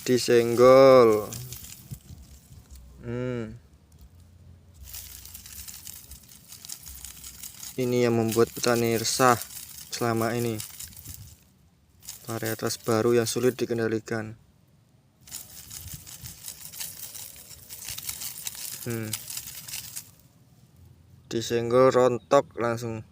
Disenggol. Ini yang membuat petani resah selama ini. Varietas baru yang sulit dikendalikan. Disenggol rontok langsung.